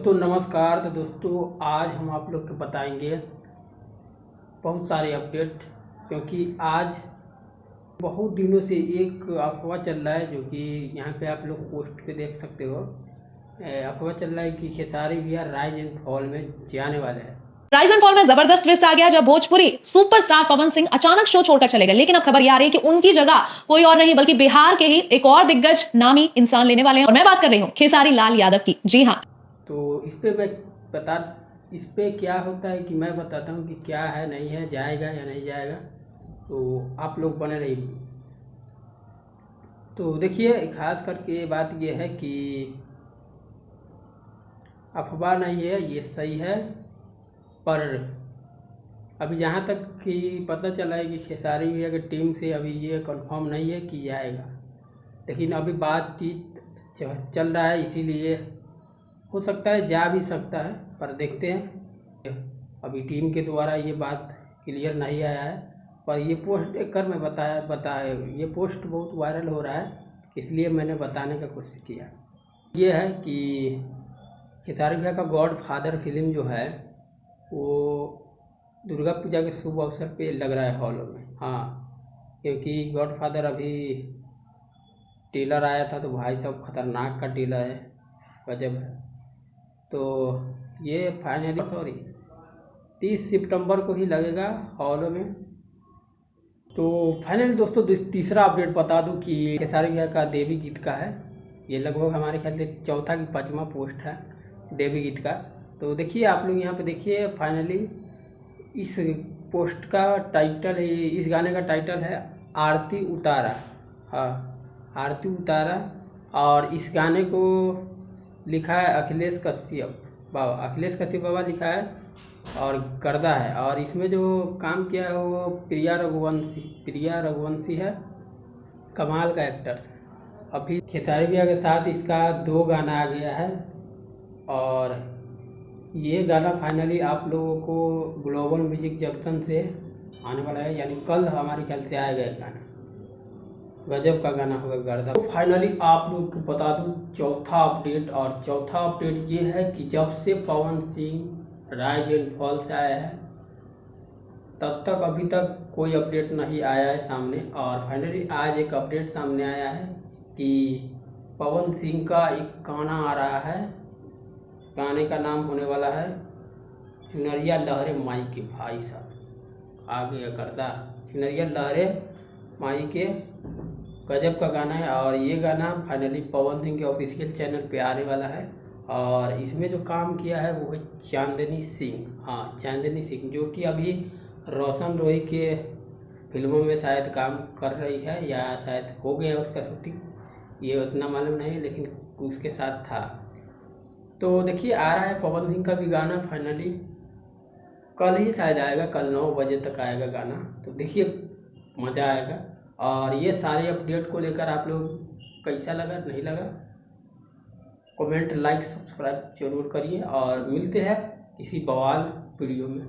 दोस्तों नमस्कार। तो दोस्तों आज हम आप लोग को बताएंगे बहुत सारे अपडेट, क्योंकि आज बहुत दिनों से एक अफवाह चल रहा है जो कि यहाँ पे आप लोग पोस्ट पे देख सकते हो। अफवाह चल रहा है कि खेसारी भैया राइज एंड फॉल में जाने वाले हैं। राइज एंड फॉल में जबरदस्त ट्विस्ट आ गया जब भोजपुरी सुपरस्टार पवन सिंह अचानक शो छोड़कर चले गए। लेकिन अब खबर यह आ रही है कि उनकी जगह कोई और नहीं बल्कि बिहार के ही एक और दिग्गज नामी इंसान लेने वाले हैं, और मैं बात कर रही हूँ खेसारी लाल यादव की। जी हाँ, तो इस पे क्या होता है कि मैं बताता हूँ कि क्या है, नहीं है, जाएगा या नहीं जाएगा। तो आप लोग बने रहिए। तो देखिए, खास करके बात यह है कि अफवाह नहीं है, ये सही है। पर अभी जहाँ तक कि पता चला है कि खेसारी भैया की टीम से अभी ये कंफर्म नहीं है कि जाएगा, लेकिन अभी बातचीत चल रहा है, इसीलिए हो सकता है जा भी सकता है। पर देखते हैं, अभी टीम के द्वारा ये बात क्लियर नहीं आया है। पर ये पोस्ट देखकर मैं बताया ये पोस्ट बहुत वायरल हो रहा है, इसलिए मैंने बताने का कोशिश किया। ये है कि खेसारी भैया का गॉड फादर फिल्म जो है वो दुर्गा पूजा के शुभ अवसर पे लग रहा है हॉलों में। हाँ, क्योंकि गॉड फादर अभी टेलर आया था तो भाई साहब खतरनाक का टेलर है, गजब है। तो ये फाइनली 30 सितंबर को ही लगेगा हॉलों में। तो फाइनली दोस्तों तीसरा अपडेट बता दूं कि खेसारी भैया का देवी गीत का है। ये लगभग हमारे ख्याल से चौथा कि पाँचवा पोस्ट है देवी गीत का। तो देखिए, आप लोग यहाँ पे देखिए, फाइनली इस पोस्ट का टाइटल है, इस गाने का टाइटल है आरती उतारा। हाँ, आरती उतारा। और इस गाने को लिखा है अखिलेश कश्यप बाबा लिखा है और गर्दा है। और इसमें जो काम किया है वो प्रिया रघुवंशी है, कमाल का एक्टर। अभी खेसारी भैया के साथ इसका 2 गाना आ गया है और ये गाना फाइनली आप लोगों को ग्लोबल म्यूजिक जंक्शन से आने वाला है, यानी कल हमारे ख्याल से आएगा ये गाना। गजब का गाना होगा गर्दा। तो फाइनली आप लोग को बता दूं चौथा अपडेट, और चौथा अपडेट ये है कि जब से Pawan Singh rise and fall से आया है तब तक अभी तक कोई अपडेट नहीं आया है सामने। और फाइनली आज एक अपडेट सामने आया है कि पवन सिंह का एक गाना आ रहा है। गाने का नाम होने वाला है चुनरिया लहरे माई के। भाई साहब आ गया गर्दा, चुनरिया लहरे माई के, गजब का गाना है। और ये गाना फाइनली पवन सिंह के ऑफिशियल चैनल पे आने वाला है। और इसमें जो काम किया है वो है चांदनी सिंह। हाँ, चांदनी सिंह, जो कि अभी रोशन रोही के फिल्मों में शायद काम कर रही है, या शायद हो गया उसका शूटिंग, ये उतना मालूम नहीं, लेकिन उसके साथ था। तो देखिए, आ रहा है पवन सिंह का भी गाना। फाइनली कल ही शायद आएगा, कल 9 बजे तक आएगा गाना। तो देखिए, मज़ा आएगा। और ये सारे अपडेट को लेकर आप लोग कैसा लगा, नहीं लगा, कमेंट, लाइक, सब्सक्राइब जरूर करिए। और मिलते हैं किसी बवाल वीडियो में।